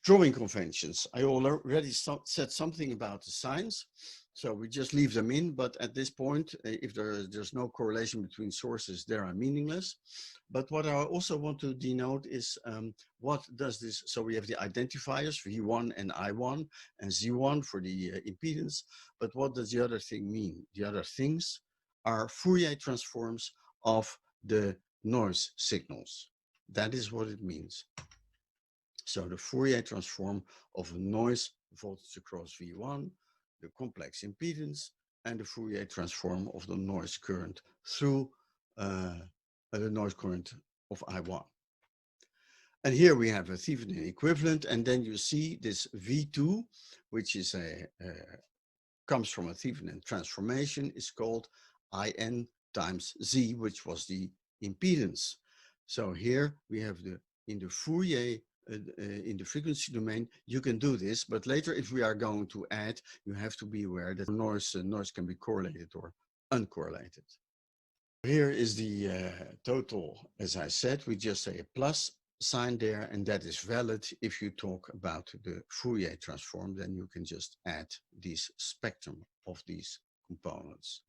Drawing conventions. I already said something about the signs, so we just leave them in, but at this point, if there's no correlation between sources, they are meaningless. But what I also want to denote is what does this, so we have the identifiers, V1 and I1, and Z1 for the impedance, but what does the other thing mean? The other things are Fourier transforms of the noise signals. That is what it means. So the Fourier transform of a noise voltage across V1, the complex impedance, and the Fourier transform of the noise current through the noise current of I1. And here we have a Thevenin equivalent, and then you see this V2, which is comes from a Thevenin transformation, is called In times Z, which was the impedance. So here we have in the Fourier, in the frequency domain, you can do this, but later if we are going to add, you have to be aware that noise can be correlated or uncorrelated. Here is the total, as I said, we just say a plus sign there, and that is valid if you talk about the Fourier transform, then you can just add this spectrum of these components.